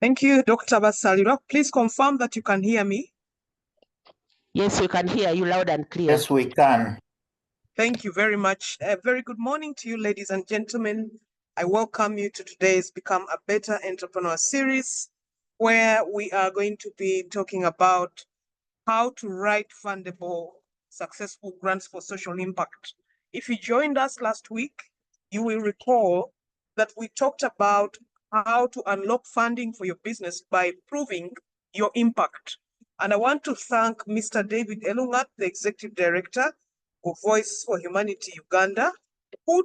Thank you, Dr. Basalirwa. Please confirm that you can hear me. Yes, we can hear you loud and clear. Yes, we can. Thank you very much. A very good morning to you, ladies and gentlemen. I welcome you to today's Become a Better Entrepreneur series, where we are going to be talking about how to write fundable, successful grants for social impact. If you joined us last week, you will recall that we talked about how to unlock funding for your business by proving your impact. And I want to thank Mr. David Elungat, the Executive Director of Voice for Humanity Uganda, who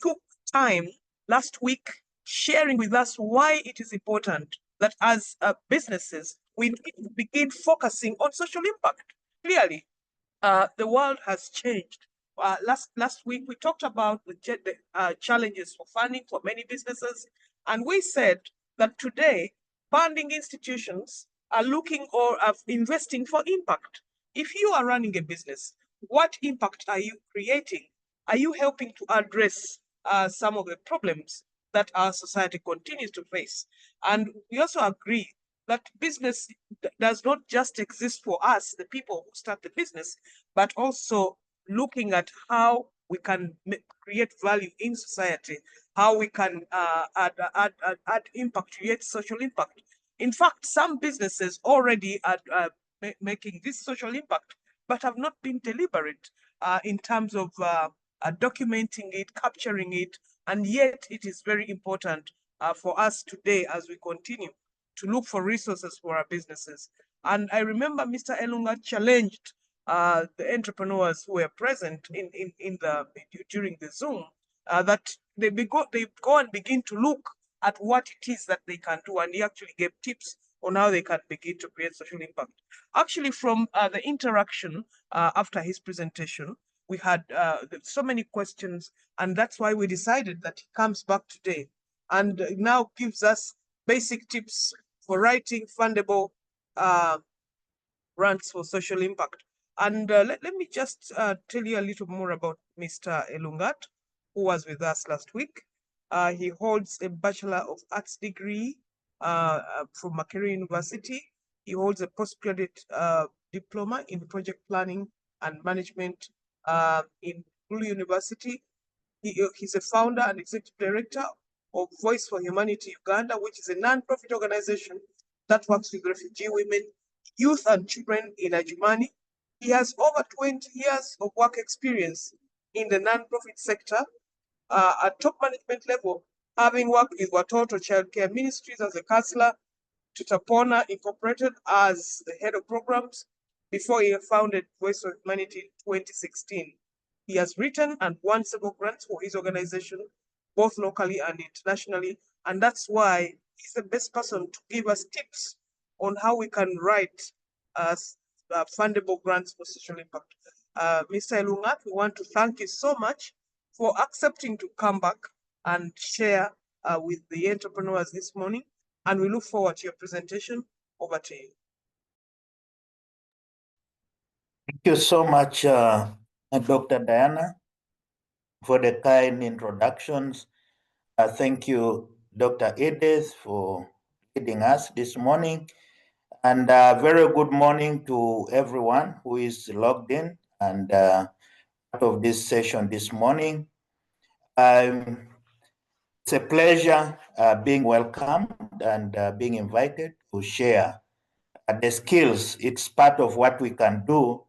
took time last week sharing with us why it is important that as businesses, we begin focusing on social impact. Clearly, the world has changed. Last week, we talked about the challenges for funding for many businesses, and we said that today, funding institutions are looking or are investing for impact. If you are running a business, what impact are you creating? Are you helping to address some of the problems that our society continues to face? And we also agree that business does not just exist for us, the people who start the business, but also looking at how we can create value in society, how we can add impact, create social impact. In fact, some businesses already are making this social impact, but have not been deliberate in terms of documenting it, capturing it, and yet it is very important for us today as we continue to look for resources for our businesses. And I remember Mr. Elungat challenged the entrepreneurs who were present during the Zoom that they go and begin to look at what it is that they can do, and he actually gave tips on how they can begin to create social impact. Actually, from the interaction after his presentation, we had so many questions, and that's why we decided that he comes back today and now gives us basic tips for writing fundable grants for social impact. And let me just tell you a little more about Mr. Elungat, who was with us last week. He holds a Bachelor of Arts degree from Makerere University. He holds a postgraduate diploma in project planning and management in Lulu University. He's a founder and executive director of Voice for Humanity Uganda, which is a non-profit organization that works with refugee women, youth and children in Ajumani. He has over 20 years of work experience in the non-profit sector at top management level, having worked with Watoto Child Care Ministries as a counselor, Tutapona Incorporated as the head of programs, before he founded Voice for Humanity in 2016. He has written and won several grants for his organization, both locally and internationally, and that's why he's the best person to give us tips on how we can write fundable grants for social impact. Mr. Elungat, we want to thank you so much for accepting to come back and share with the entrepreneurs this morning, and we look forward to your presentation. Over to you. Thank you so much, Dr. Diana, for the kind introductions. Thank you, Dr. Edith, for leading us this morning. And very good morning to everyone who is logged in and part of this session this morning. It's a pleasure being welcomed and being invited to share the skills. It's part of what we can do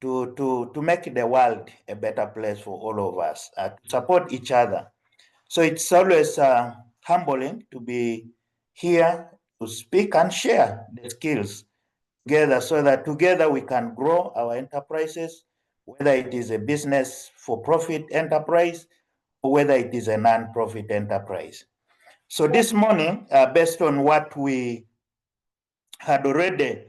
to make the world a better place for all of us, to support each other. So it's always humbling to be here to speak and share the skills together so that together we can grow our enterprises, whether it is a business for profit enterprise or whether it is a non-profit enterprise. So this morning, based on what we had already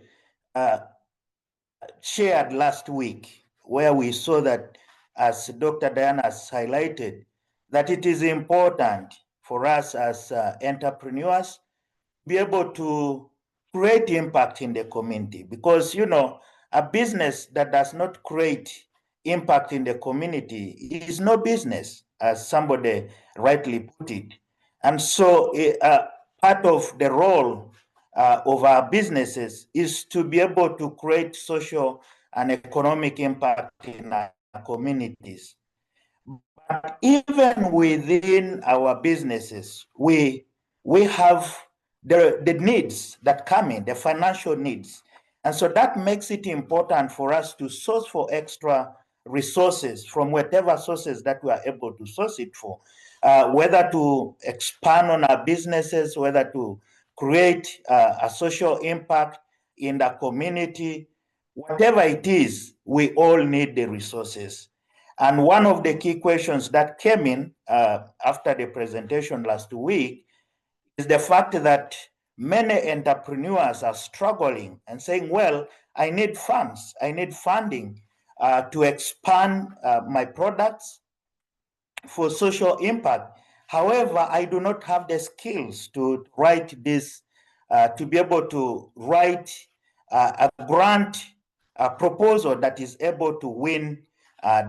shared last week, where we saw that, as Dr. Diana has highlighted, that it is important for us as entrepreneurs to be able to create impact in the community, because, you know, a business that does not create impact in the community is no business, as somebody rightly put it. And so part of the role of our businesses is to be able to create social and economic impact in our communities. But even within our businesses, we have the needs that come in, the financial needs. And so that makes it important for us to source for extra resources from whatever sources that we are able to source it for, whether to expand on our businesses, whether to create a social impact in the community, whatever it is, we all need the resources. And one of the key questions that came in after the presentation last week is the fact that many entrepreneurs are struggling and saying, well, I need funds, I need funding to expand my products for social impact. However, I do not have the skills to write this, to be able to write a grant proposal that is able to win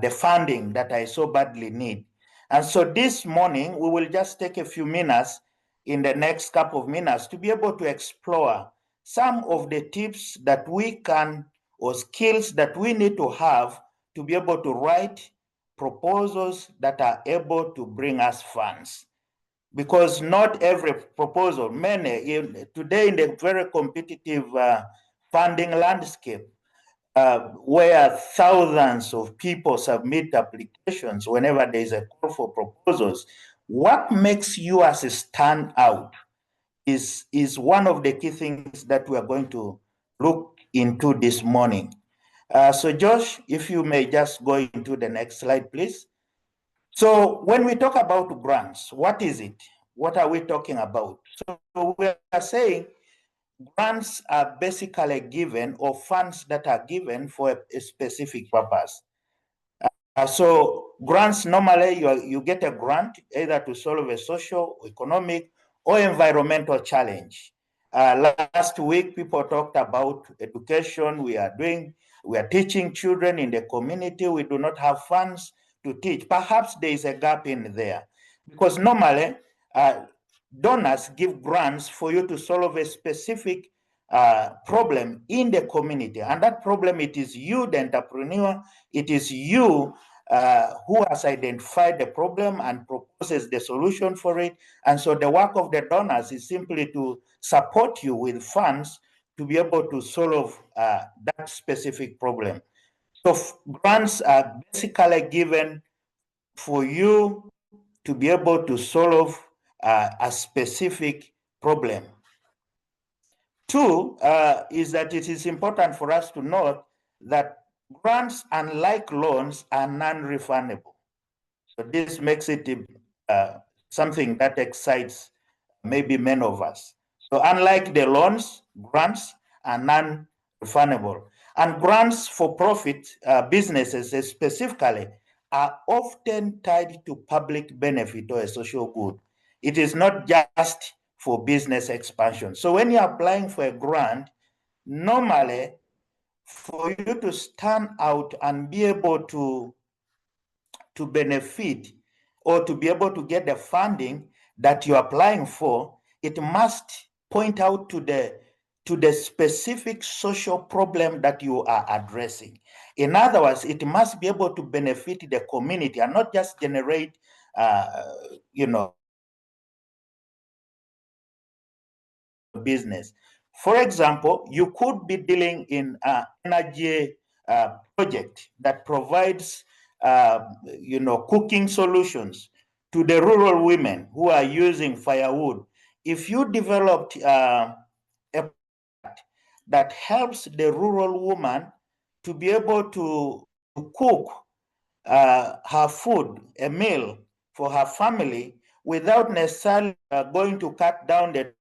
the funding that I so badly need. And so this morning, we will just take a few minutes in the next couple of minutes to be able to explore some of the tips that we can, or skills that we need to have to be able to write proposals that are able to bring us funds. Because not every proposal, today in the very competitive funding landscape, where thousands of people submit applications whenever there is a call for proposals, what makes you as a standout is one of the key things that we are going to look into this morning. So Josh, if you may just go into the next slide, please. So when we talk about grants, what is it? What are we talking about? So we are saying grants are basically given, or funds that are given for a specific purpose. So grants, normally you get a grant either to solve a social, economic, or environmental challenge. Last week, people talked about education. We are teaching children in the community. We do not have funds to teach. Perhaps there is a gap in there, because normally donors give grants for you to solve a specific problem in the community. And that problem, it is you, the entrepreneur, it is you who has identified the problem and proposes the solution for it. And so the work of the donors is simply to support you with funds to be able to solve that specific problem. So grants are basically given for you to be able to solve a specific problem. Two is that it is important for us to note that grants, unlike loans, are non-refundable. So this makes it something that excites maybe many of us. So unlike the loans, grants are non-refundable. And grants for profit businesses specifically are often tied to public benefit or a social good. It is not just for business expansion. So when you're applying for a grant, normally for you to stand out and be able to benefit or to be able to get the funding that you're applying for, it must point out to the specific social problem that you are addressing. In other words, it must be able to benefit the community and not just generate, business. For example, you could be dealing in an energy project that provides, cooking solutions to the rural women who are using firewood. If you developed a product that helps the rural woman to be able to cook her food, a meal for her family, without necessarily going to cut down the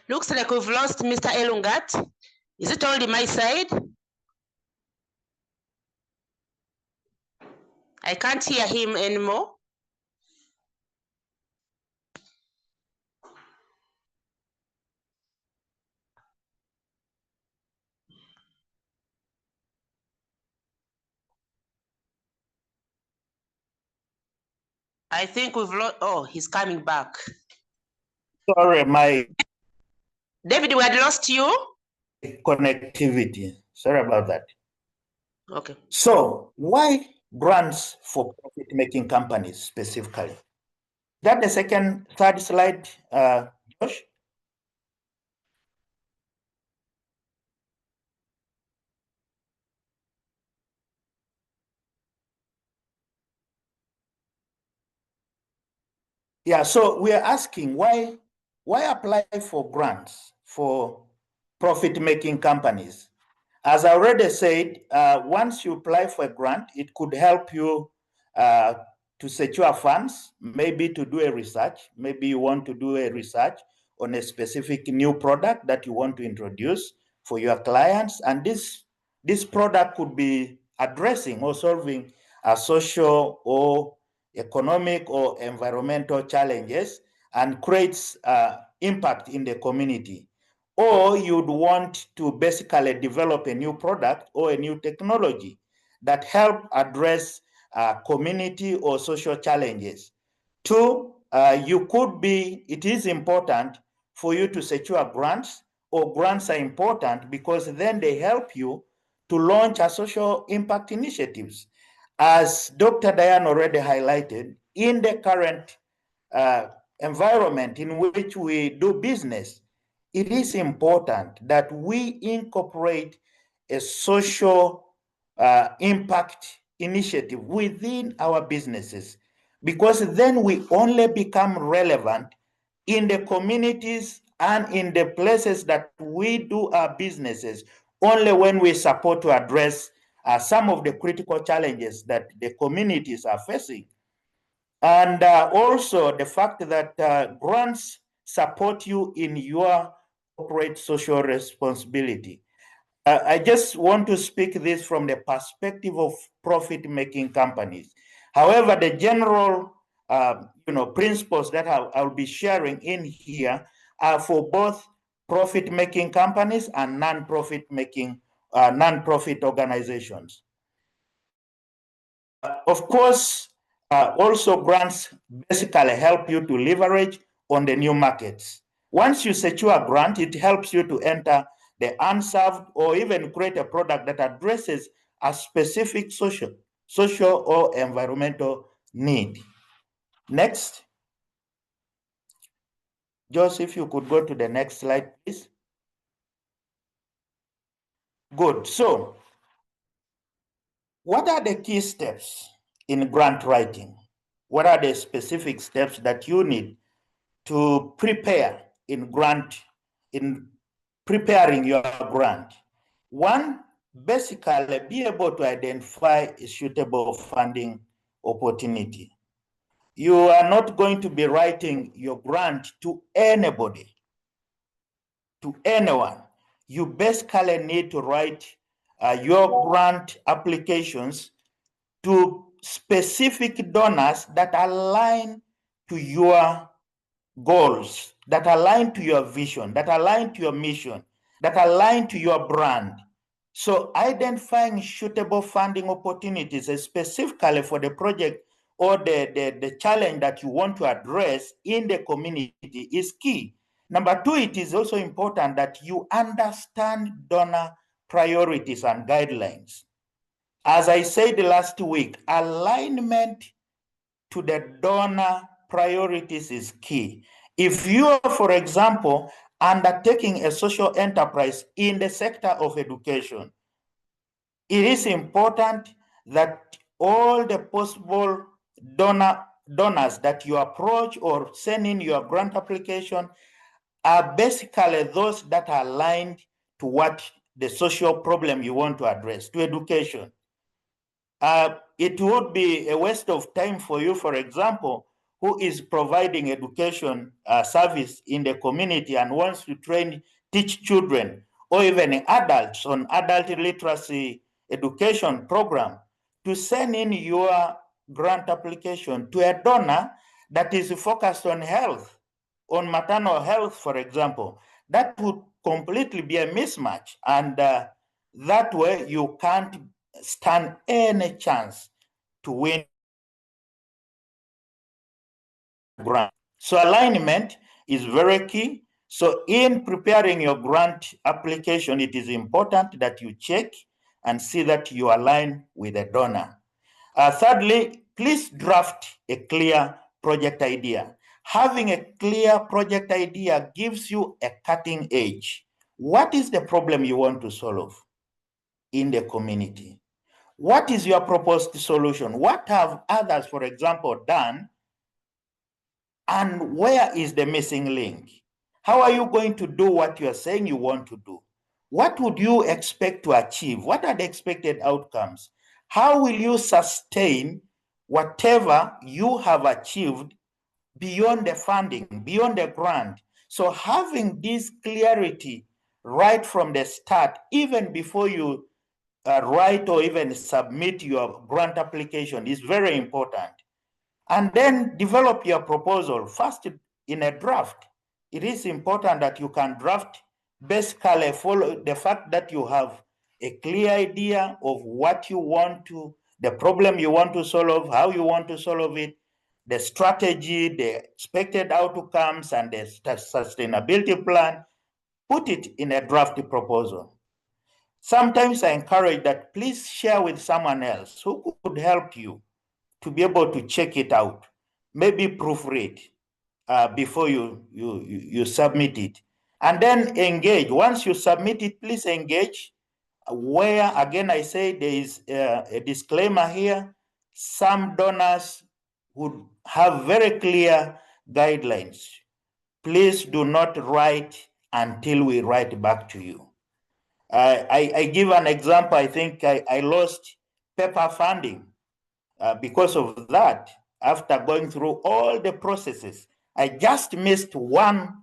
Looks like we've lost Mr. Elungat. Is it only my side? I can't hear him anymore. I think we've lost, oh, he's coming back. Sorry, my David, we had lost you? connectivity. Sorry about that. Okay. So why grants for profit-making companies specifically? That the third slide, Josh? Yeah, so we are asking why apply for grants for profit-making companies? As I already said, once you apply for a grant, it could help you to secure funds, maybe to do a research. Maybe you want to do a research on a specific new product that you want to introduce for your clients. And this product could be addressing or solving a social or economic or environmental challenges and creates impact in the community. Or you'd want to basically develop a new product or a new technology that help address community or social challenges. Two, it is important for you to secure grants, or grants are important because then they help you to launch a social impact initiatives. As Dr. Diane already highlighted, in the current environment in which we do business, it is important that we incorporate a social impact initiative within our businesses, because then we only become relevant in the communities and in the places that we do our businesses only when we support to address some of the critical challenges that the communities are facing. And also the fact that grants support you in your corporate social responsibility. I just want to speak this from the perspective of profit-making companies. However, the general principles that I'll be sharing in here are for both profit-making companies and non-profit organizations. Of course, also grants basically help you to leverage on the new markets. Once you secure a grant, it helps you to enter the unserved or even create a product that addresses a specific social or environmental need. Next. Josh, if you could go to the next slide, please. Good. So, what are the key steps in grant writing? What are the specific steps that you need to prepare in preparing your grant? One, basically be able to identify a suitable funding opportunity. You are not going to be writing your grant to anybody, to anyone. You basically need to write your grant applications to specific donors that align to your goals, that align to your vision, that align to your mission, that align to your brand. So identifying suitable funding opportunities specifically for the project or the challenge that you want to address in the community is key. Number two, it is also important that you understand donor priorities and guidelines. As I said last week, alignment to the donor priorities is key. If you are, for example, undertaking a social enterprise in the sector of education, it is important that all the possible donors that you approach or send in your grant application are basically those that are aligned to what the social problem you want to address, to education. It would be a waste of time for you, for example, who is providing education service in the community and wants to teach children or even adults on adult literacy education program, to send in your grant application to a donor that is focused on health, on maternal health, for example. That would completely be a mismatch, and that way you can't stand any chance to win grant. So alignment is very key. So in preparing your grant application, it is important that you check and see that you align with the donor. Thirdly, please draft a clear project idea. Having a clear project idea gives you a cutting edge. What is the problem you want to solve in the community? What is your proposed solution? What have others, for example, done? And where is the missing link? How are you going to do what you are saying you want to do? What would you expect to achieve? What are the expected outcomes? How will you sustain whatever you have achieved beyond the funding, beyond the grant? So having this clarity right from the start, even before you write or even submit your grant application, is very important. And then develop your proposal first in a draft. It is important that you can draft basically follow the fact that you have a clear idea of what you want to, the problem you want to solve, how you want to solve it, the strategy, the expected outcomes, and the sustainability plan. Put it in a draft proposal. Sometimes I encourage that please share with someone else who could help you to be able to check it out, maybe proofread before you submit it. And then engage. Once you submit it, please engage. Where, again, I say there is a disclaimer here. Some donors would have very clear guidelines. Please do not write until we write back to you. I give an example. I think I lost paper funding because of that. After going through all the processes, I just missed one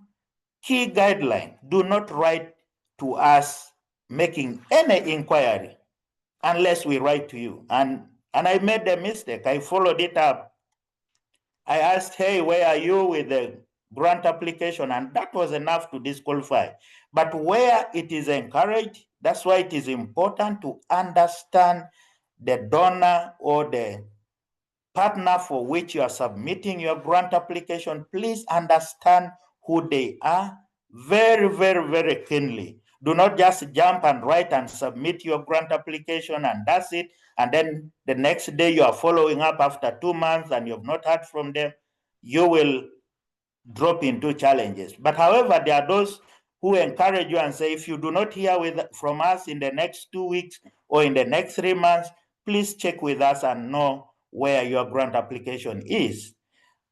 key guideline. Do not write to us making any inquiry unless we write to you. And I made a mistake. I followed it up. I asked, hey, where are you with the grant application? And that was enough to disqualify. But where it is encouraged, that's why it is important to understand the donor or the partner for which you are submitting your grant application. Please understand who they are very, very, very keenly. Do not just jump and write and submit your grant application and that's it. And then the next day you are following up after 2 months and you have not heard from them. You will drop into challenges. But however, there are those who encourage you and say, if you do not hear from us in the next 2 weeks or in the next 3 months, please check with us and know where your grant application is.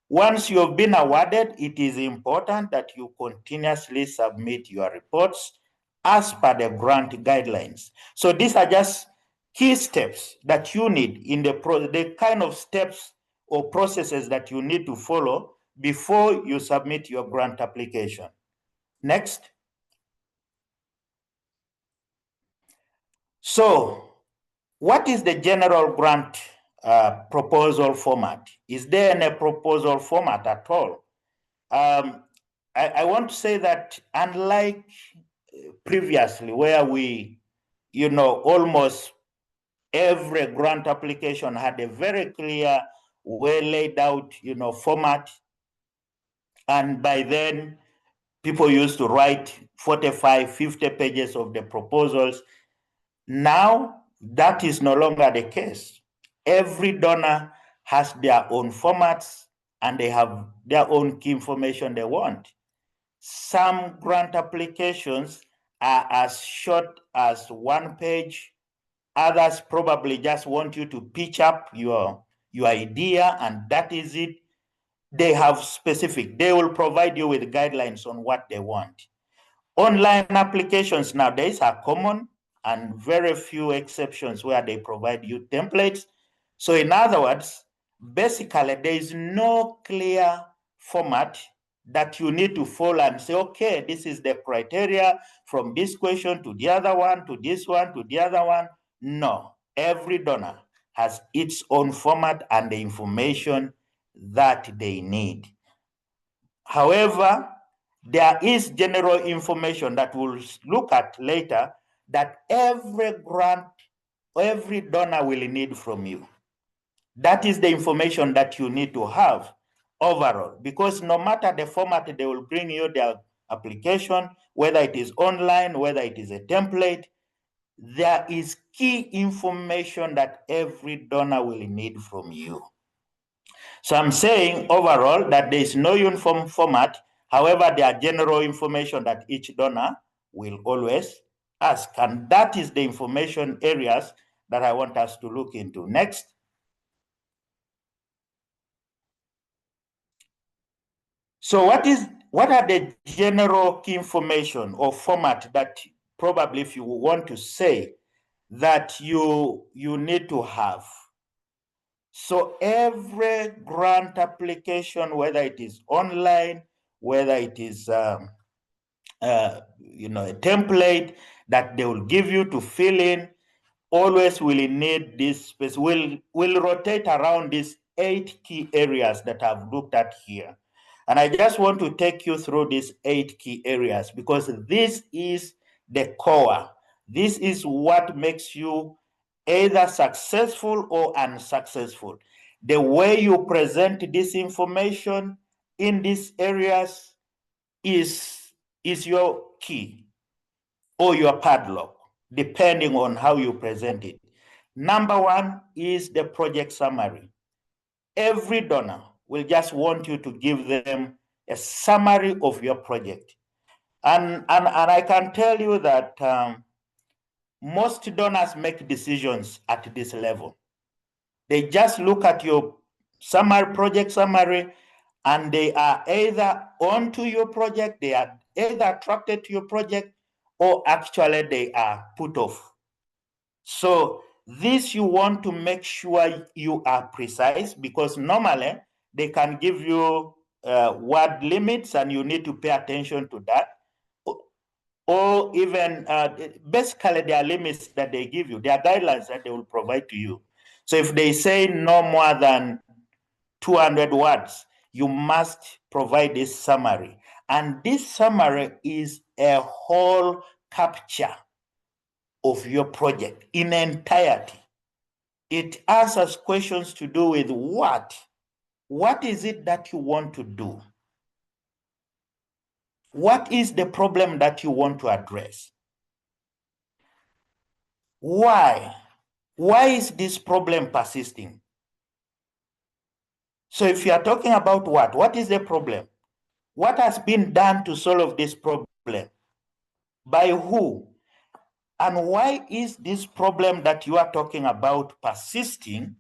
Once you have been awarded, it is important that you continuously submit your reports as per the grant guidelines. So these are just key steps that you need in the kind of steps or processes that you need to follow before you submit your grant application. Next. So what is the general grant proposal format? Is there any proposal format at all? I want to say that unlike previously, where we, almost every grant application had a very clear, well laid out, format. And by then, people used to write 45, 50 pages of the proposals. Now, that is no longer the case. Every donor has their own formats and they have their own key information they want. Some grant applications are as short as 1 page. Others probably just want you to pitch up your idea and that is it. They will provide you with guidelines on what they want. Online applications nowadays are common and very few exceptions where they provide you templates. So in other words, basically there is no clear format that you need to follow and say, okay, this is the criteria from this question to the other one, to this one, to the other one. No, every donor has its own format and the information that they need. However, there is general information that we'll look at later that every grant, every donor will need from you. That is the information that you need to have overall, because no matter the format, they will bring you their application, whether it is online, whether it is a template, there is key information that every donor will need from you. So I'm saying overall that there is no uniform format. However, there are general information that each donor will always ask. And that is the information areas that I want us to look into. Next. So what are the general key information or format that probably, if you want to say, that you need to have? So every grant application, whether it is online, whether it is a template that they will give you to fill in, always will need this space. Will rotate around these 8 key areas that I've looked at here. And I just want to take you through these 8 key areas because this is the core. This is what makes you either successful or unsuccessful. The way you present this information in these areas is your key or your padlock, depending on how you present it. Number one is the project summary. Every donor will just want you to give them a summary of your project. And I can tell you that most donors make decisions at this level. They just look at your summary, project summary, and they are either onto your project, they are either attracted to your project, or actually they are put off. So this you want to make sure you are precise, because normally they can give you word limits and you need to pay attention to that. Or even basically there are limits that they give you, there are guidelines that they will provide to you. So if they say no more than 200 words, you must provide this summary. And this summary is a whole capture of your project in entirety. It answers questions to do with what? What is it that you want to do? What is the problem that you want to address? Why? Why is this problem persisting? So if you are talking about what is the problem? What has been done to solve this problem? By who? And why is this problem that you are talking about persisting?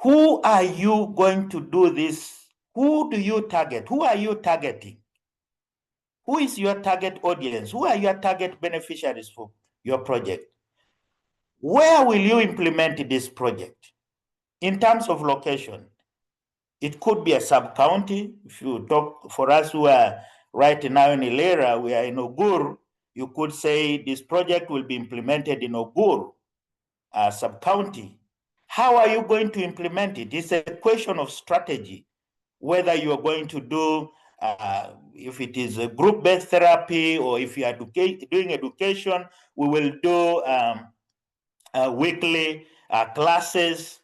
Who are you going to do this? Who do you target? Who are you targeting? Who is your target audience? Who are your target beneficiaries for your project? Where will you implement this project? In terms of location, it could be a sub-county. If you talk for us who are right now in Ilera, we are in Ogur, you could say this project will be implemented in Ogur, sub-county. How are you going to implement it? It's a question of strategy, whether you are going to do, if it is a group-based therapy or if you are doing education, we will do weekly classes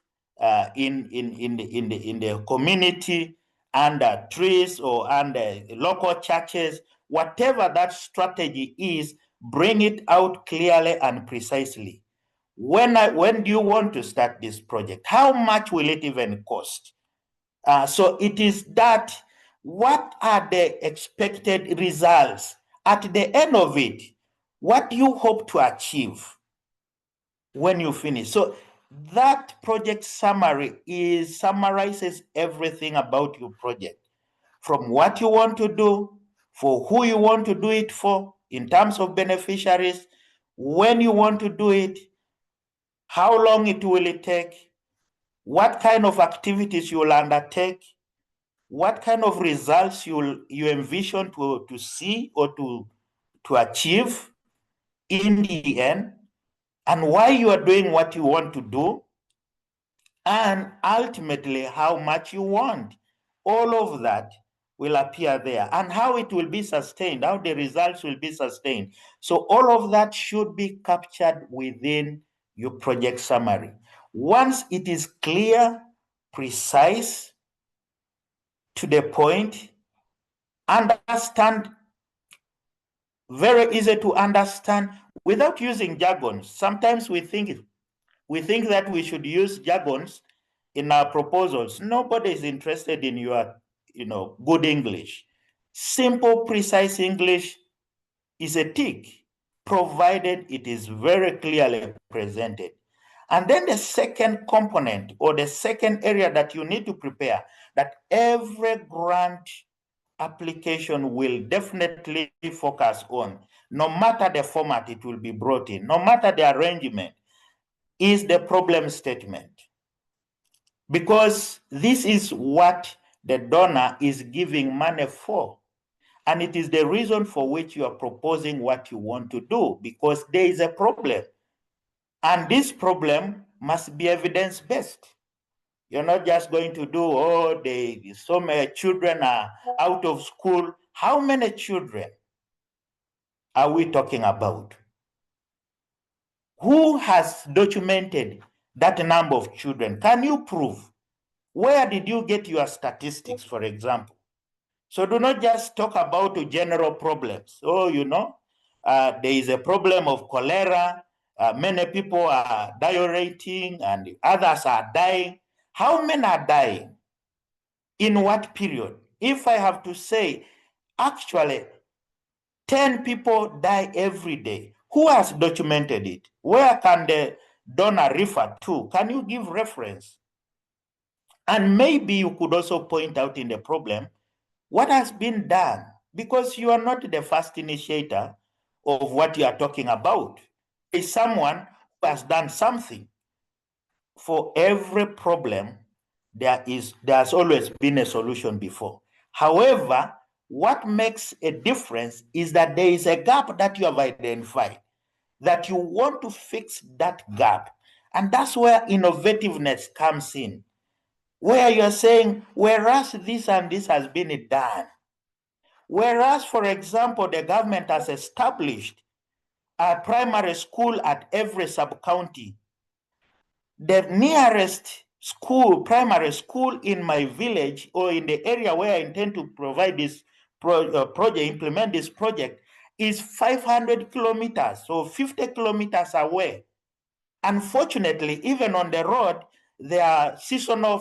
in the community, under trees or under local churches. Whatever that strategy is, bring it out clearly and precisely. When do you want to start this project? How much will it even cost? So it is that, what are the expected results at the end of it? What do you hope to achieve when you finish? So that project summary summarizes everything about your project, from what you want to do, for who you want to do it for, in terms of beneficiaries, when you want to do it, how long it will take, what kind of activities you will undertake, what kind of results you envision to see or to achieve in the end, and why you are doing what you want to do, and ultimately how much you want. All of that will appear there, and how it will be sustained, how the results will be sustained. So all of that should be captured within your project summary. Once it is clear, precise, to the point, understand, very easy to understand without using jargons. Sometimes we think that we should use jargons in our proposals. Nobody is interested in your, good English. Simple, precise English is a tick, provided it is very clearly presented. And then the second component, or the second area that you need to prepare, that every grant application will definitely focus on, no matter the format it will be brought in, no matter the arrangement, is the problem statement. Because this is what the donor is giving money for. And it is the reason for which you are proposing what you want to do, because there is a problem. And this problem must be evidence-based. You're not just going to do, so many children are out of school. How many children are we talking about? Who has documented that number of children? Can you prove? Where did you get your statistics, for example? So do not just talk about general problems. There is a problem of cholera. Many people are diureting and others are dying. How many are dying? In what period? If I have to say, actually, 10 people die every day. Who has documented it? Where can the donor refer to? Can you give reference? And maybe you could also point out in the problem what has been done, because you are not the first initiator of what you are talking about. There is someone who has done something. For every problem, there has always been a solution before. However, what makes a difference is that there is a gap that you have identified, that you want to fix that gap. And that's where innovativeness comes in, where you're saying, whereas this and this has been done, whereas, for example, the government has established a primary school at every sub-county, the nearest primary school in my village or in the area where I intend to provide this implement this project, is 500 kilometers, so 50 kilometers away. Unfortunately, even on the road, there are seasonal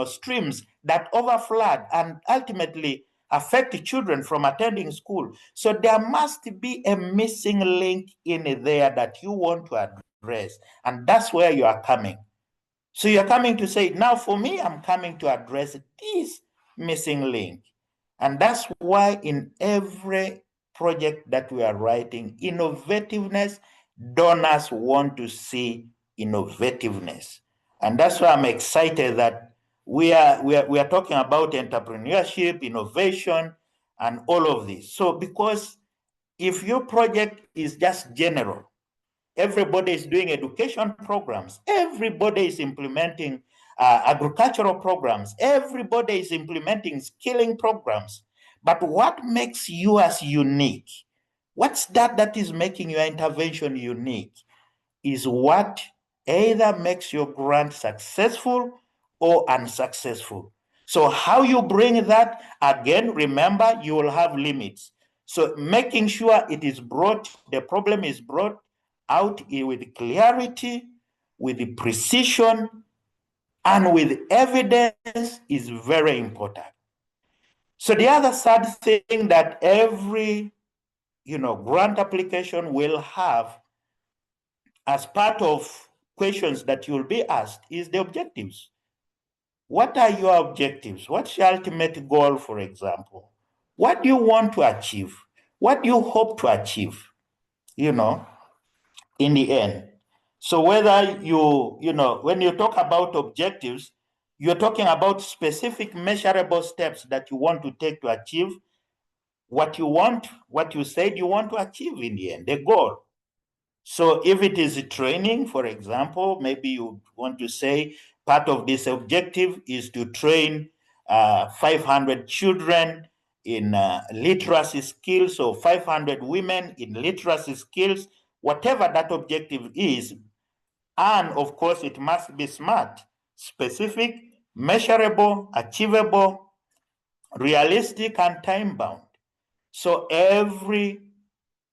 streams that overflood and ultimately affect children from attending school. So there must be a missing link in there that you want to address. And that's where you are coming. So you're coming to say, now for me, I'm coming to address this missing link. And that's why in every project that we are writing, innovativeness, donors want to see innovativeness. And that's why I'm excited that we are talking about entrepreneurship, innovation, and all of this. So because if your project is just general, everybody is doing education programs, everybody is implementing agricultural programs, everybody is implementing skilling programs. But what makes yours unique? What's that is making your intervention unique? Is what either makes your grant successful or unsuccessful. So how you bring that, again, remember, you will have limits. So making sure it is brought, the problem is brought out with clarity, with precision, and with evidence is very important. So the other sad thing that every grant application will have as part of questions that you'll be asked is the objectives. What are your objectives? What's your ultimate goal, for example? What do you want to achieve? What do you hope to achieve, in the end? So whether when you talk about objectives, you're talking about specific measurable steps that you want to take to achieve what you said you want to achieve in the end, the goal. So if it is training, for example, maybe you want to say part of this objective is to train 500 children in literacy skills, or 500 women in literacy skills, whatever that objective is. And of course, it must be SMART, specific, measurable, achievable, realistic, and time-bound. So every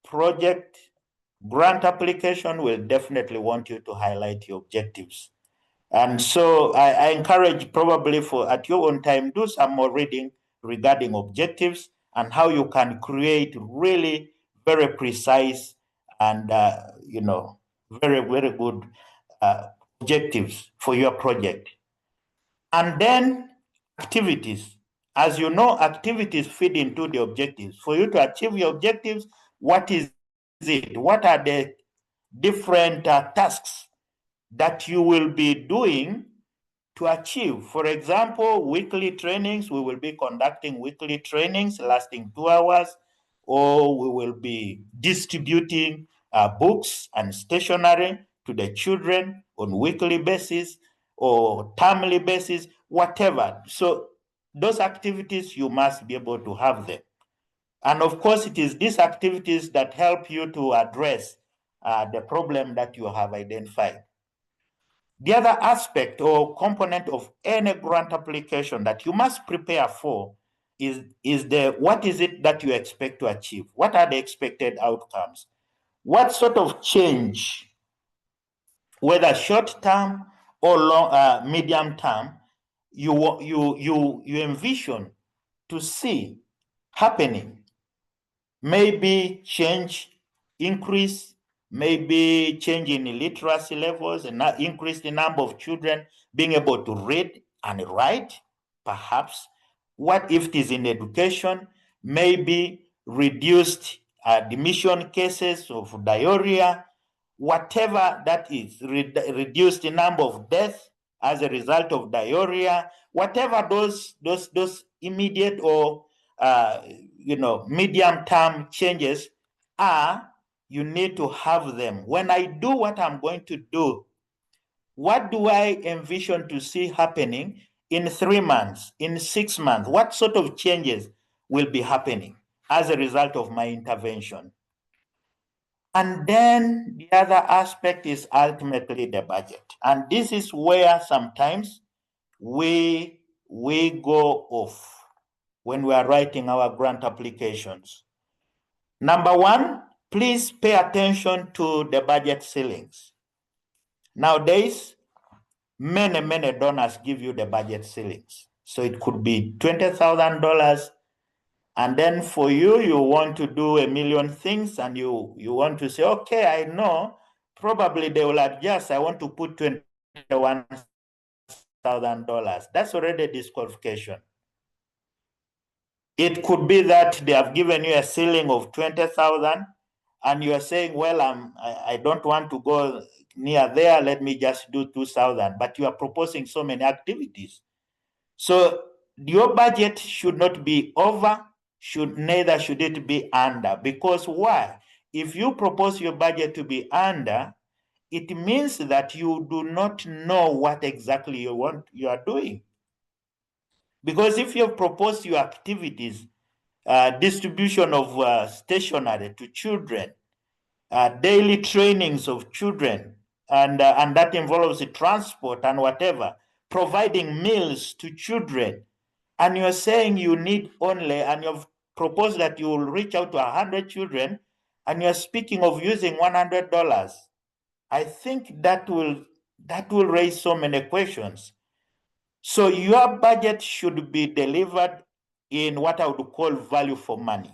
project grant application will definitely want you to highlight your objectives. And so I encourage, probably at your own time, do some more reading regarding objectives and how you can create really very precise and very, very good objectives for your project. And then activities. As you know, activities feed into the objectives. For you to achieve your objectives, what is it? What are the different tasks that you will be doing to achieve? For example, weekly trainings, we will be conducting weekly trainings lasting 2 hours, or we will be distributing books and stationery to the children on weekly basis or termly basis, whatever. So those activities, you must be able to have them. And of course, it is these activities that help you to address the problem that you have identified. The other aspect or component of any grant application that you must prepare for is what is it that you expect to achieve? What are the expected outcomes? What sort of change, whether short term or long, medium term, you envision to see happening? Maybe change, increase, maybe change in literacy levels, and increase the number of children being able to read and write, perhaps. What if it is in education? Maybe reduced admission cases of diarrhea, whatever that is, reduce the number of deaths as a result of diarrhea, whatever those immediate or medium-term changes are, you need to have them. When I do what I'm going to do, what do I envision to see happening in 3 months, in 6 months? What sort of changes will be happening as a result of my intervention? And then the other aspect is ultimately the budget. And this is where sometimes we go off when we are writing our grant applications. Number one, please pay attention to the budget ceilings. Nowadays, many donors give you the budget ceilings. So it could be $20,000. And then for you want to do 1 million things, and you want to say, okay, I know, probably they will adjust. I want to put $21,000. That's already a disqualification. It could be that they have given you a ceiling of 20,000, and you are saying, well, I don't want to go near there. Let me just do 2,000. But you are proposing so many activities. So your budget should not be over, neither should it be under. Because why? If you propose your budget to be under, it means that you do not know what exactly you are doing. Because if you have proposed your activities, distribution of stationery to children, daily trainings of children, and that involves the transport and whatever, providing meals to children, and you're saying you need only, and you've proposed that you will reach out to 100 children, and you're speaking of using $100, I think that will raise so many questions. So your budget should be delivered in what I would call value for money.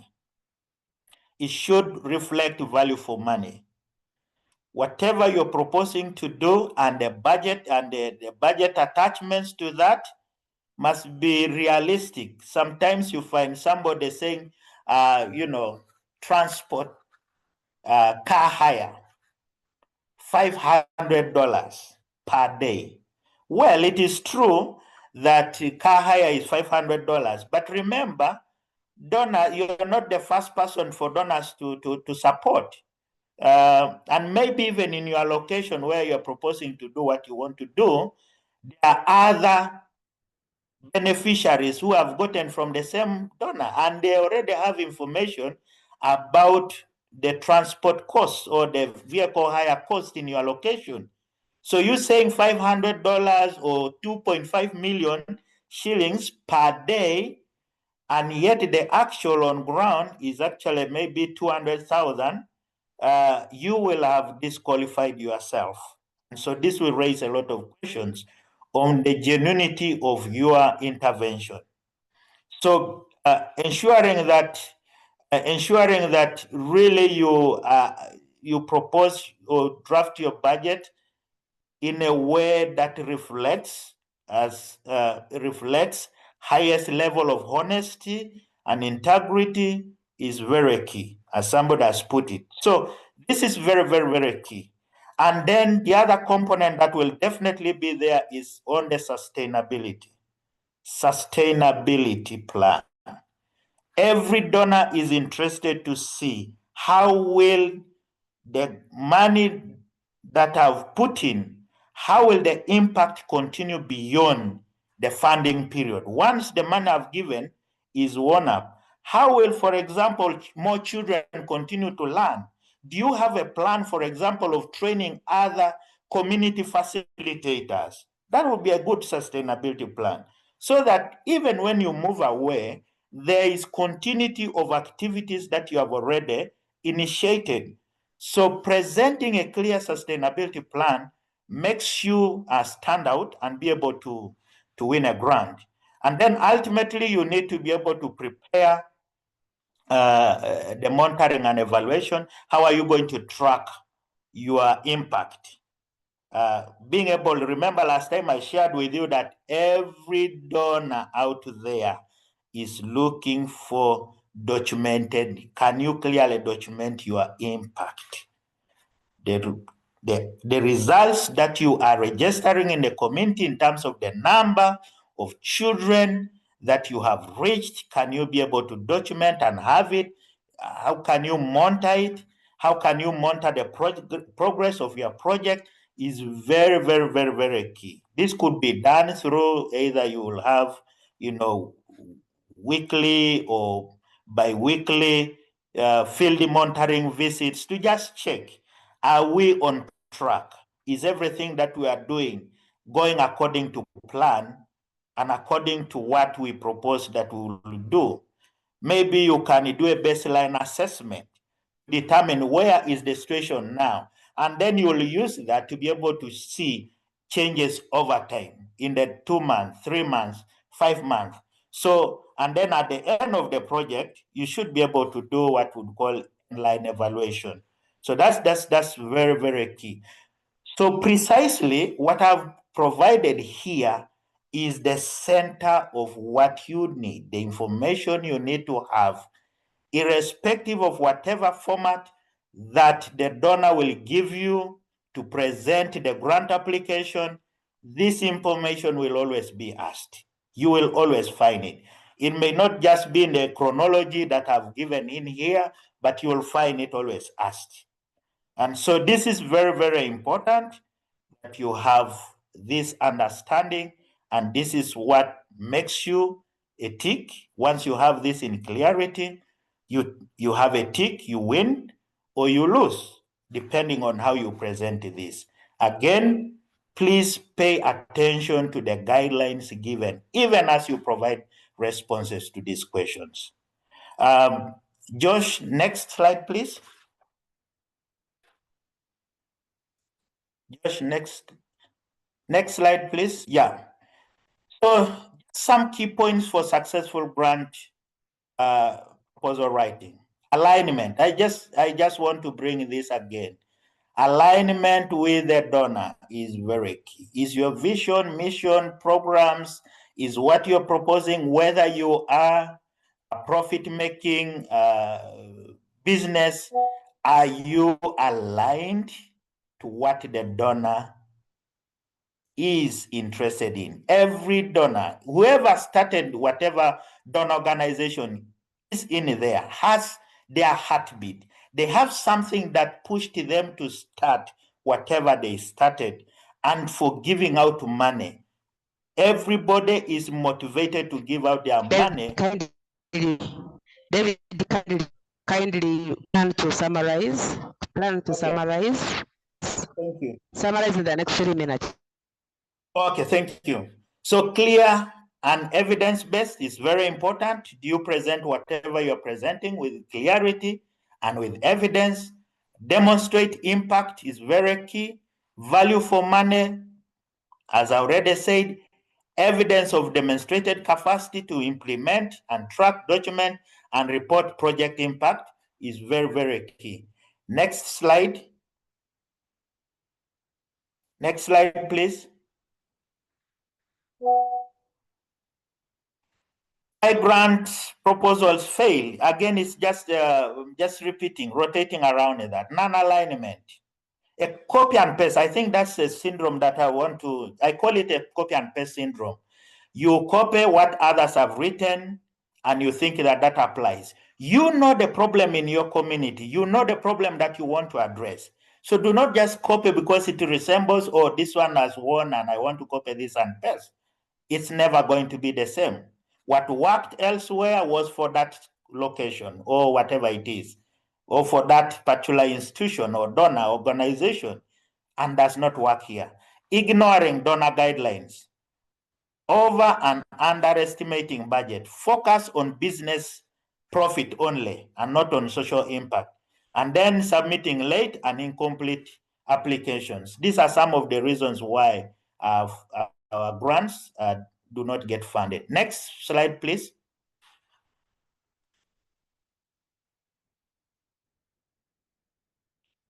It should reflect value for money. Whatever you're proposing to do, and the budget and the budget attachments to that must be realistic. Sometimes you find somebody saying, transport, car hire $500 per day. Well, it is true that car hire is $500, but remember, donor, you're not the first person for donors to support. And maybe even in your location where you're proposing to do what you want to do, there are other beneficiaries who have gotten from the same donor, and they already have information about the transport costs or the vehicle hire cost in your location. So you're saying $500 or 2.5 million shillings per day, and yet the actual on ground is actually maybe 200,000, you will have disqualified yourself. And so this will raise a lot of questions on the genuinity of your intervention. So ensuring that really you propose or draft your budget in a way that reflects highest level of honesty and integrity is very key, as somebody has put it. So this is very, very, very key. And then the other component that will definitely be there is on the sustainability plan. Every donor is interested to see how will the money that I've put in, how will the impact continue beyond the funding period? Once the money I've given is worn up, how will, for example, more children continue to learn? Do you have a plan, for example, of training other community facilitators? That would be a good sustainability plan, so that even when you move away, there is continuity of activities that you have already initiated. So presenting a clear sustainability plan makes you stand out and be able to win a grant. And then ultimately, you need to be able to prepare the monitoring and evaluation. How are you going to track your impact? Being able to remember last time I shared with you that every donor out there is looking for documented. Can you clearly document your impact? The results that you are registering in the community in terms of the number of children that you have reached, can you be able to document and have it? How can you monitor it? How can you monitor the progress of your project is very, very, very, very key. This could be done through either you will have, weekly or bi-weekly field monitoring visits to just check, are we on track? Is everything that we are doing going according to plan and according to what we propose that we will do? Maybe you can do a baseline assessment, determine where is the situation now, and then you will use that to be able to see changes over time in the 2 months, 3 months, 5 months. So, and then at the end of the project, you should be able to do what we call inline evaluation. So that's very, very key. So precisely what I've provided here is the center of what you need, the information you need to have, irrespective of whatever format that the donor will give you to present the grant application. This information will always be asked. You will always find it. It may not just be in the chronology that I've given in here, but you will find it always asked. And so this is very, very important that you have this understanding, and this is what makes you a tick. Once you have this in clarity, you have a tick, you win or you lose, depending on how you present this. Again, please pay attention to the guidelines given, even as you provide responses to these questions. Josh, next slide, please. Josh, next slide, please. Yeah. So some key points for successful grant proposal writing. Alignment. I just want to bring this again. Alignment with the donor is very key. Is your vision, mission, programs, is what you're proposing, whether you are a profit-making business, are you aligned to what the donor is interested in. Every donor, whoever started whatever donor organization is in there, has their heartbeat. They have something that pushed them to start whatever they started. And for giving out money, everybody is motivated to give out their money. David, kindly plan to summarize. Summarize. Thank you. Summarize in the next 3 minutes. Okay, thank you. So clear and evidence-based is very important. You present whatever you're presenting with clarity and with evidence. Demonstrate impact is very key. Value for money, as I already said, evidence of demonstrated capacity to implement and track, document, and report project impact is very, very key. Next slide. Next slide, please. Why grant proposals fail? Again, it's just repeating, rotating around in that. Non-alignment. A copy and paste. I think that's a syndrome that I call it a copy and paste syndrome. You copy what others have written and you think that that applies. You know the problem in your community. You know the problem that you want to address. So do not just copy because it resembles, oh, this one has won and I want to copy this and paste. It's never going to be the same. What worked elsewhere was for that location or whatever it is, or for that particular institution or donor organization, and does not work here. Ignoring donor guidelines, over and underestimating budget, focus on business profit only and not on social impact, and then submitting late and incomplete applications. These are some of the reasons why our grants do not get funded. Next slide, please.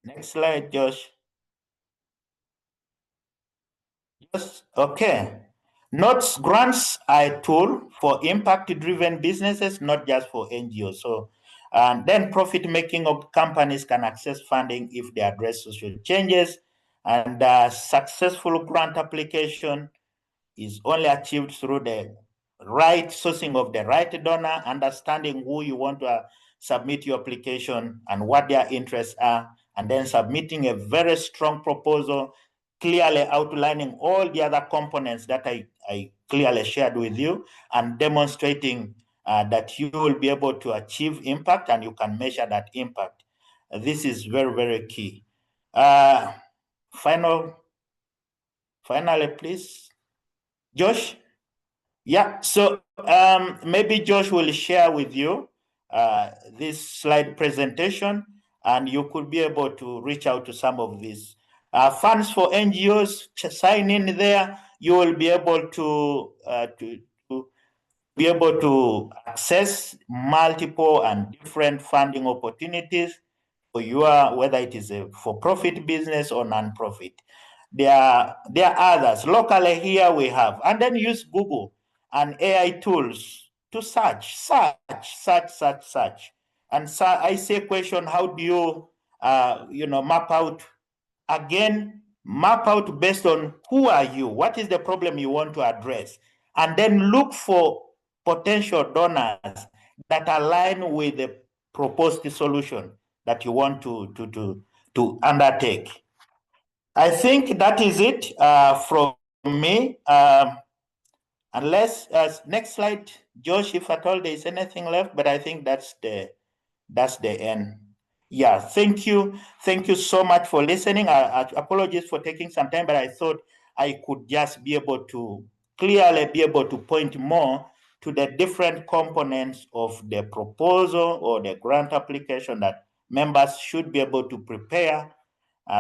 Next slide, Josh. Yes, okay. Notes grants are a tool for impact-driven businesses, not just for NGOs. So, and then profit-making of companies can access funding if they address social changes, and successful grant application is only achieved through the right sourcing of the right donor, understanding who you want to submit your application and what their interests are, and then submitting a very strong proposal, clearly outlining all the other components that I clearly shared with you, and demonstrating that you will be able to achieve impact and you can measure that impact. This is very, very key. Finally, please, Josh. Yeah, so maybe Josh will share with you this slide presentation, and you could be able to reach out to some of these. Funds for NGOs, sign in there. You will be able to access multiple and different funding opportunities for your, whether it is a for-profit business or non-profit. There are others. Locally here we have, and then use Google and AI tools to search. And so I say question, how do you, map out? Again, map out based on who are you? What is the problem you want to address? And then look for potential donors that align with the proposed solution that you want to undertake. I think that is it from me. Unless next slide, Josh, if at all there is anything left, but I think that's the end. Yeah, thank you so much for listening. I apologize for taking some time, but I thought I could just be able to clearly be able to point more to the different components of the proposal or the grant application that members should be able to prepare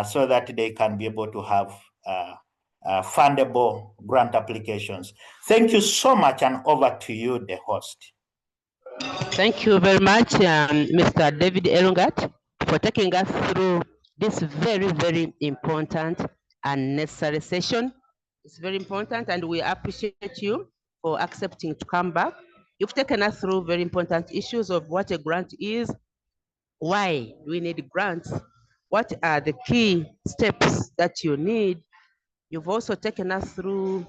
so that they can be able to have fundable grant applications. Thank you so much, and over to you, the host. Thank you very much, Mr. David Elungat, for taking us through this very, very important and necessary session. It's very important, and we appreciate you for accepting to come back. You've taken us through very important issues of what a grant is, why we need grants, what are the key steps that you need. You've also taken us through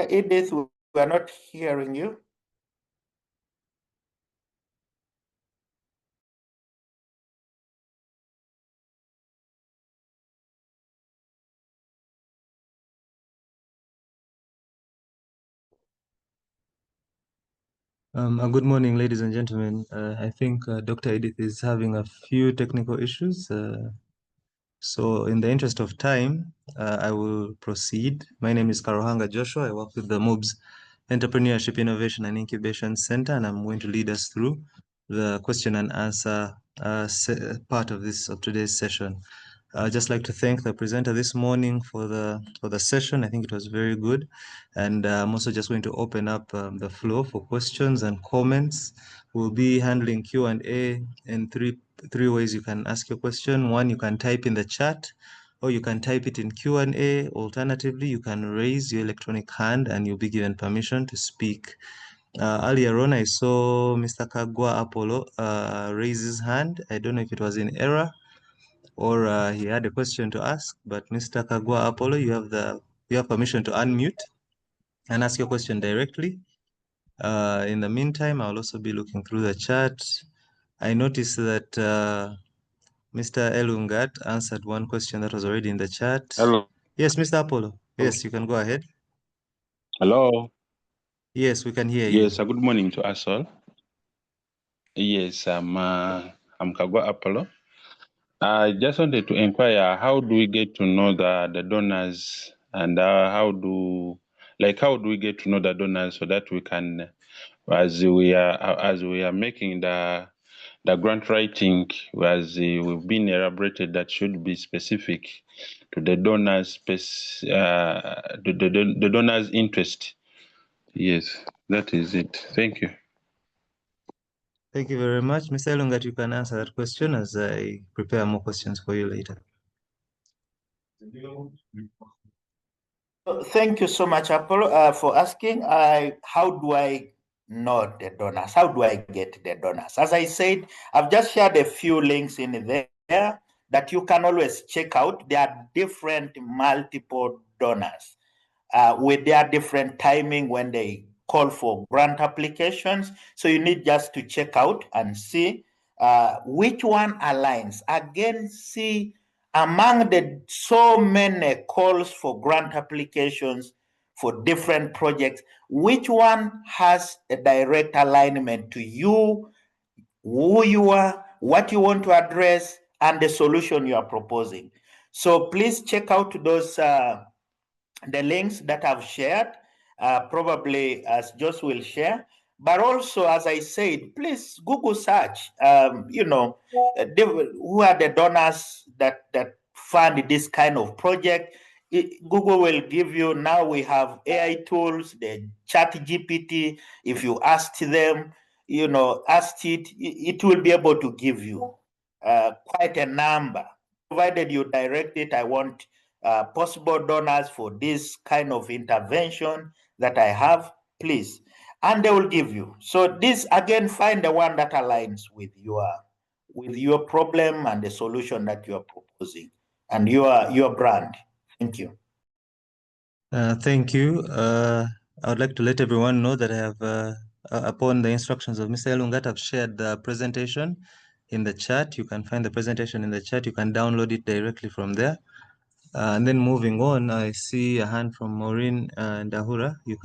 Edith, we are not hearing you. Good morning, ladies and gentlemen. I think Dr. Edith is having a few technical issues. So in the interest of time, I will proceed. My name is Karohanga Joshua. I work with the MUBS Entrepreneurship, Innovation and Incubation Centre, and I'm going to lead us through the question and answer part of today's session. I'd just like to thank the presenter this morning for the session. I think it was very good. And I'm also just going to open up the floor for questions and comments. We'll be handling Q&A in three ways you can ask your question. One, you can type in the chat, or you can type it in Q&A. Alternatively, you can raise your electronic hand and you'll be given permission to speak. Earlier on, I saw Mr. Kagwa Apollo raise his hand. I don't know if it was in error or he had a question to ask, but Mr. Kagwa Apollo, you have permission to unmute and ask your question directly. In the meantime, I'll also be looking through the chat. I noticed that Mr. Elungat answered one question that was already in the chat. Hello. Yes, Mr. Apollo. Yes, you can go ahead. Hello. Yes, we can hear you. Yes, good morning to us all. Yes, I'm Kagwa Apollo. I just wanted to inquire, how do we get to know the donors, and how do we get to know the donors so that we can, as we are making the grant writing, as we've been elaborated, that should be specific to the donors, the donors' interest. Yes, that is it. Thank you. Thank you very much. Mr. Elungat, you can answer that question as I prepare more questions for you later. Thank you so much, Apollo, for asking. How do I know the donors? How do I get the donors? As I said, I've just shared a few links in there that you can always check out. There are different multiple donors with their different timing when they call for grant applications. So you need just to check out and see which one aligns. Again, see among the so many calls for grant applications for different projects, which one has a direct alignment to you, who you are, what you want to address, and the solution you are proposing. So please check out those the links that I've shared, probably as Josh will share. But also, as I said, please Google search, who are the donors that fund this kind of project. Google will give you, now we have AI tools, the chat GPT. If you ask them, it will be able to give you quite a number. Provided you direct it, I want possible donors for this kind of intervention that I have, please. And they will give you. So this, again, find the one that aligns with your problem and the solution that you are proposing and your brand. Thank you. Thank you. I would like to let everyone know that I have, upon the instructions of Mr. Elungat, I've shared the presentation in the chat. You can find the presentation in the chat. You can download it directly from there. And then moving on, I see a hand from Maureen Dahura. You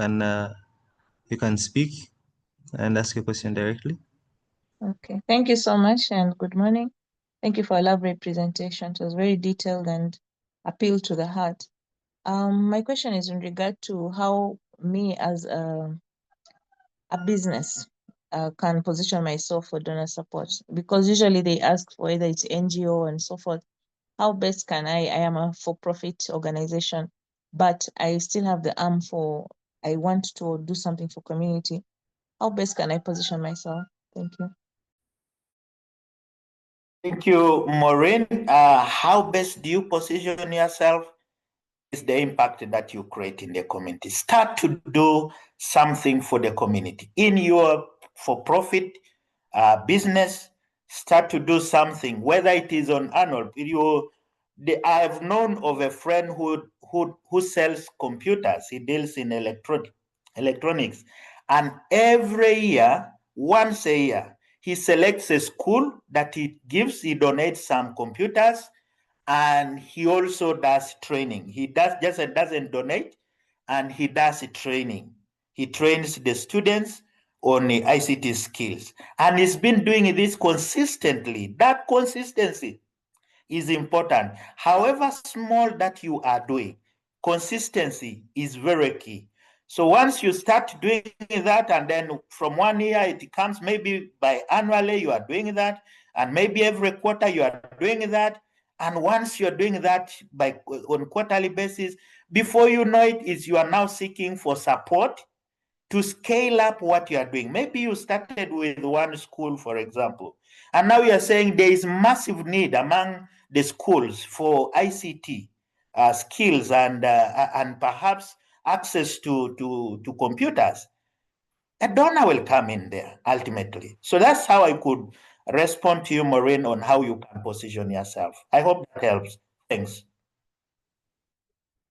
can speak and ask your question directly. Okay, thank you so much and good morning. Thank you for a lovely presentation. It was very detailed and appealed to the heart. My question is in regard to how me as a business can position myself for donor support, because usually they ask for either it's NGO and so forth. How best can I am a for-profit organization, but I still have the arm I want to do something for community. How best can I position myself? Thank you. Thank you, Maureen. How best do you position yourself? Is the impact that you create in the community. Start to do something for the community. In your for-profit business, start to do something, whether it is on annual. I have known of a friend who sells computers. He deals in electronics. And every year, once a year, he selects a school that he donates some computers, and he also does training. He doesn't donate, and he does training. He trains the students on the ICT skills, and he's been doing this consistently. That consistency is important. However small that you are doing, consistency is very key. So once you start doing that, and then from 1 year it comes, maybe annually you are doing that, and maybe every quarter you are doing that, and once you're doing that on quarterly basis, before you know it, you are now seeking for support to scale up what you are doing. Maybe you started with one school, for example, and now you are saying there is massive need among the schools for ICT skills and perhaps access to computers. A donor will come in there ultimately. So that's how I could respond to you, Maureen, on how you can position yourself. I hope that helps. Thanks.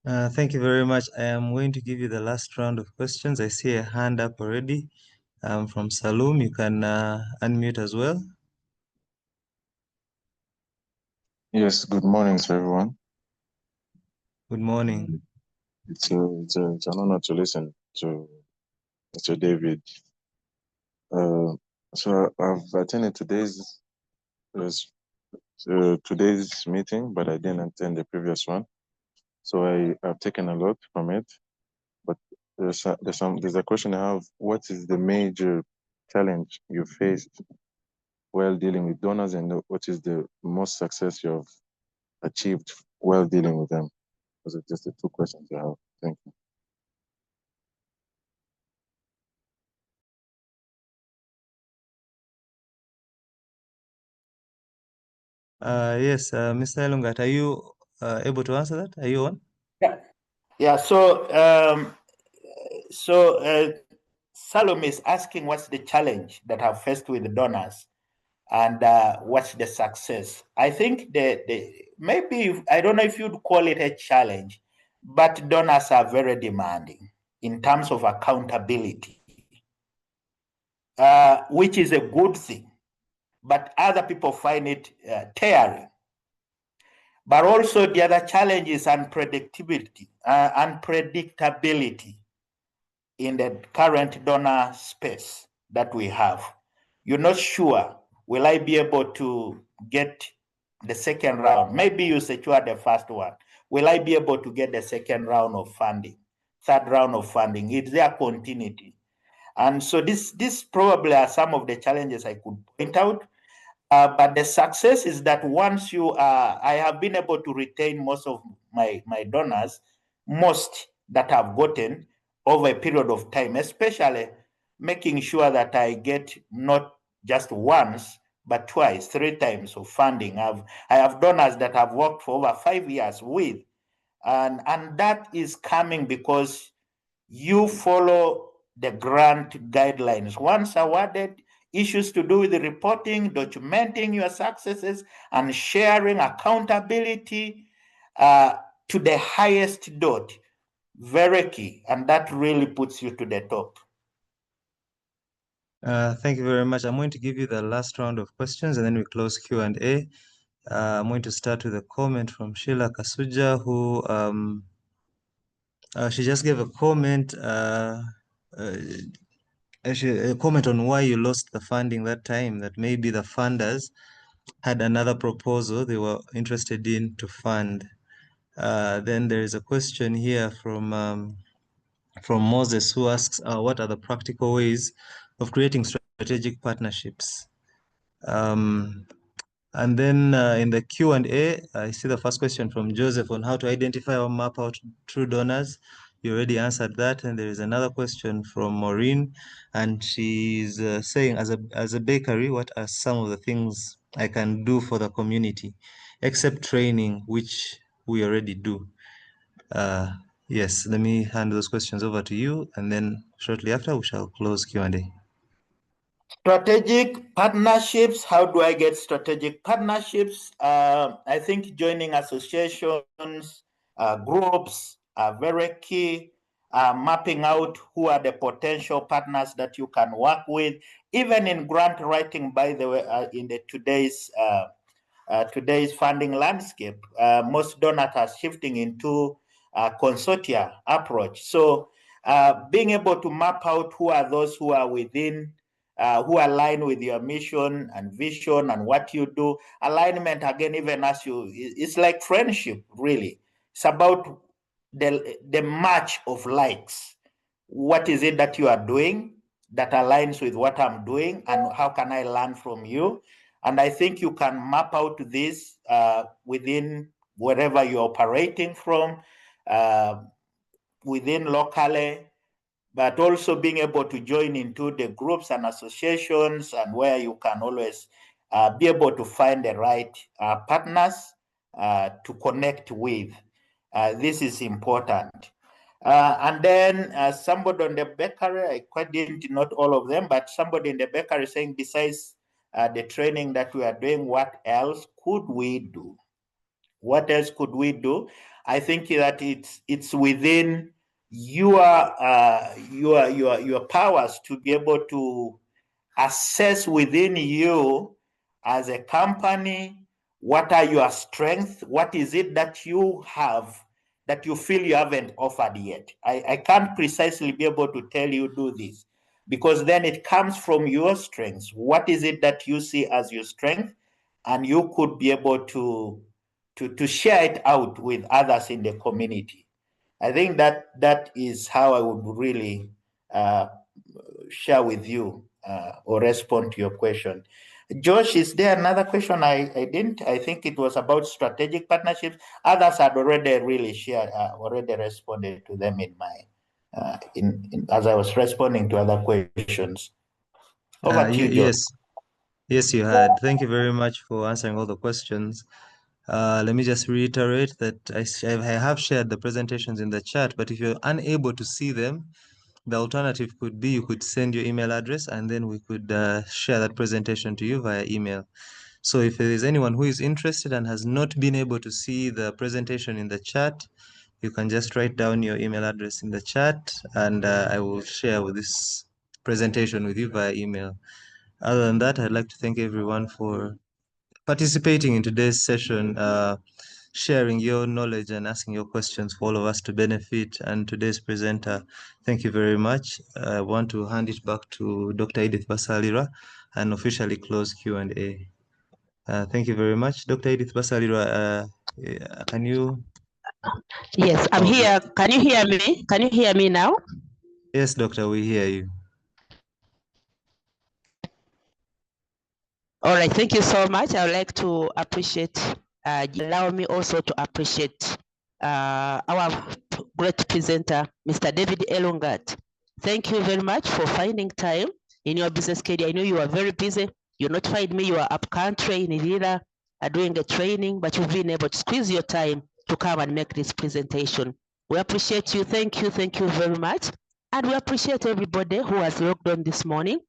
Thank you very much. I am going to give you the last round of questions. I see a hand up already from Salum. You can unmute as well. Yes, good morning to everyone. Good morning. It's an honor to listen to Mr. David. So I've attended today's meeting, but I didn't attend the previous one. So I've taken a lot from it. But there's a question I have. What is the major challenge you faced while dealing with donors, and what is the most success you have achieved while dealing with them? Those are just the two questions I have. Thank you. Yes, Mr. Elungat, are you able to answer that? Are you on? Yeah. So Salome is asking what's the challenge that I've faced with the donors, and what's the success. I think maybe, I don't know if you'd call it a challenge, but donors are very demanding in terms of accountability, which is a good thing, but other people find it tiring. But also the other challenge is unpredictability in the current donor space that we have. You're not sure, will I be able to get the second round? Maybe you secure the first one. Will I be able to get the second round of funding, third round of funding? Is there continuity? And so this probably are some of the challenges I could point out. But the success is that once I have been able to retain most of my donors, most that I've gotten over a period of time, especially making sure that I get not just once, but twice, 3 times of funding. I have donors that I've worked for over 5 years with, and that is coming because you follow the grant guidelines. Once awarded, issues to do with the reporting, documenting your successes, and sharing accountability to the highest dot. Very key, and that really puts you to the top. Thank you very much. I'm going to give you the last round of questions, and then we close Q&A. I'm going to start with a comment from Sheila Kasuja, who she just gave a comment. Actually, a comment on why you lost the funding that time, that maybe the funders had another proposal they were interested in to fund. Then there is a question here from Moses, who asks, what are the practical ways of creating strategic partnerships? And then in the Q&A, I see the first question from Joseph on how to identify or map out true donors. You already answered that. And there is another question from Maureen, and she's saying, as a bakery, what are some of the things I can do for the community, except training, which we already do? Yes, let me hand those questions over to you, and then shortly after we shall close Q&A. Strategic partnerships. How do I get strategic partnerships? I think joining associations, groups are very key. Mapping out who are the potential partners that you can work with, even in grant writing, by the way, in the today's funding landscape, most donors are shifting into consortia approach. So being able to map out who are those who are within, who align with your mission and vision and what you do. Alignment, again, even as it's like friendship, really. It's about the match of likes. What is it that you are doing that aligns with what I'm doing, and how can I learn from you? And I think you can map out this within wherever you're operating from, within locally, but also being able to join into the groups and associations, and where you can always be able to find the right partners to connect with. This is important. And then somebody on the bakery, I quite didn't note all of them, but somebody in the bakery saying, besides the training that we are doing, what else could we do? What else could we do? I think that it's within your powers to be able to assess within you as a company, what are your strengths? What is it that you have that you feel you haven't offered yet? I can't precisely be able to tell you do this, because then it comes from your strengths. What is it that you see as your strength? And you could be able to share it out with others in the community. I think that is how I would really share with you or respond to your question. Josh, is there another question I didn't? I think it was about strategic partnerships. Others had already really shared, already responded to them in my, as I was responding to other questions. Over to you, Josh. Yes, you had. Thank you very much for answering all the questions. Let me just reiterate that I have shared the presentations in the chat, but if you're unable to see them, the alternative could be you could send your email address, and then we could share that presentation to you via email. So if there is anyone who is interested and has not been able to see the presentation in the chat, you can just write down your email address in the chat, and I will share with this presentation with you via email. Other than that, I'd like to thank everyone for participating in today's session, sharing your knowledge and asking your questions for all of us to benefit. And today's presenter, thank you very much. I want to hand it back to Dr. Edith Basalira and officially close Q&A. Thank you very much. Dr. Edith Basalira, can you? Yes, I'm here. Can you hear me? Can you hear me now? Yes, doctor, we hear you. All right, thank you so much. I would like to appreciate, allow me also to appreciate our great presenter, Mr. David Elungat. Thank you very much for finding time in your business schedule. I know you are very busy. You notified me you are up country in Irira doing a training, but you've been able to squeeze your time to come and make this presentation. We appreciate you. Thank you very much. And we appreciate everybody who has logged on this morning.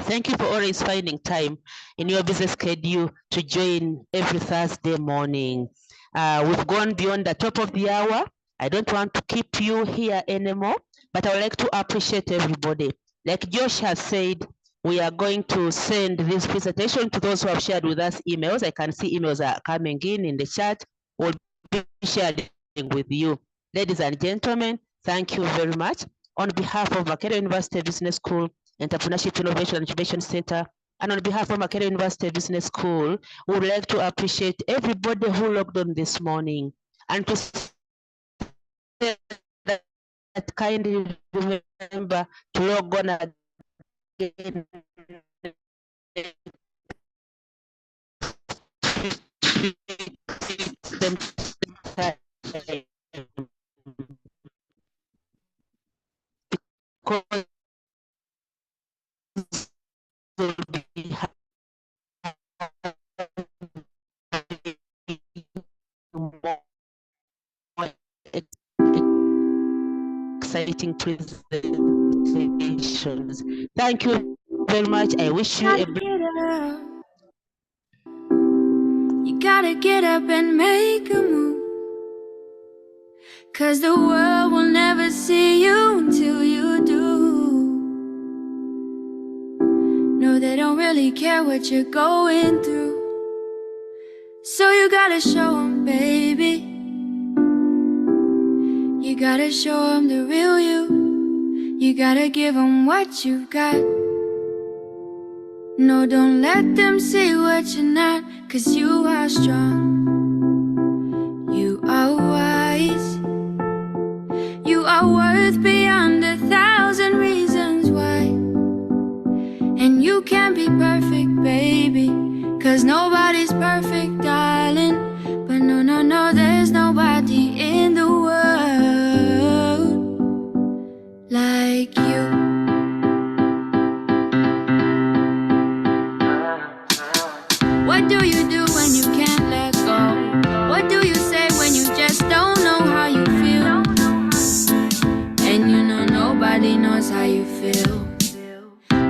Thank you for always finding time in your busy schedule to join every Thursday morning. We've gone beyond the top of the hour. I don't want to keep you here anymore, but I would like to appreciate everybody. Like Josh has said, we are going to send this presentation to those who have shared with us emails. I can see emails are coming in the chat. We'll be sharing with you. Ladies and gentlemen, thank you very much. On behalf of Makerere University Business School, Entrepreneurship, Innovation, and Incubation Centre, and on behalf of Makerere University Business School, we would like to appreciate everybody who logged on this morning, and to say that kindly remember to log on again because we'll be exciting presentations. Thank you very much. I wish you a You gotta get up and make a move, 'cause the world will never see you until you do. No, they don't really care what you're going through, so you gotta show them, baby. You gotta show them the real you. You gotta give them what you've got. No, don't let them see what you're not, 'cause you are strong. You are wise. You are worth beyond 1,000 reasons why. And you can't be perfect, baby, 'cause nobody's perfect, darling. But no, no, no, there's nobody in the world like you. What do you do when you can't let go? What do you say when you just don't know how you feel? And you know nobody knows how you feel,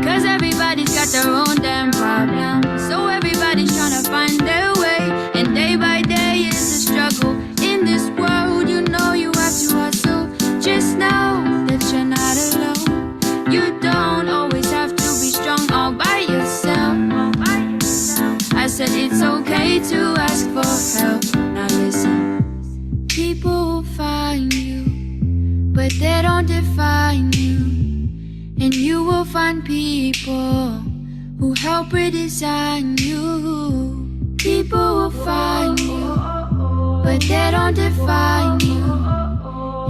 'cause everybody's got their own damn problem. So everybody's trying to find their way, and day by day is a struggle. In this world, you know you have to hustle. Just know that you're not alone. You don't always have to be strong all by yourself. I said it's okay to ask for help. Now listen, people will find you, but they don't define you. And you will find people who help redesign you. People will find you, but they don't define you.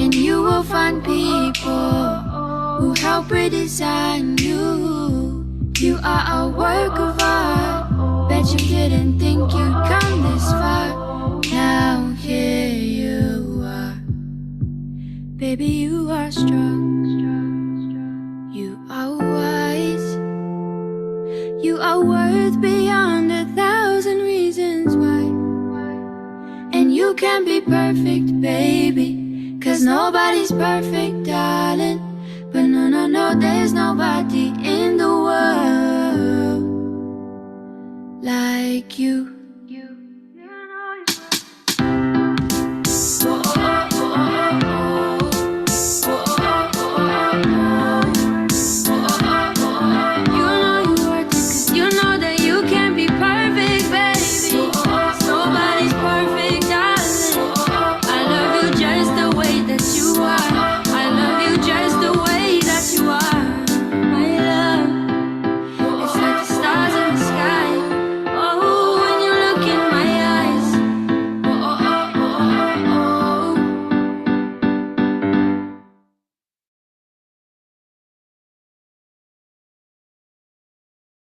And you will find people who help redesign you. You are a work of art. Bet you didn't think you'd come this far. Now here you are. Baby, you are strong. You are wise. You are worth beyond 1,000 reasons why. And you can't be perfect, baby, 'cause nobody's perfect, darling. But no, no, no, there's nobody in the world like you.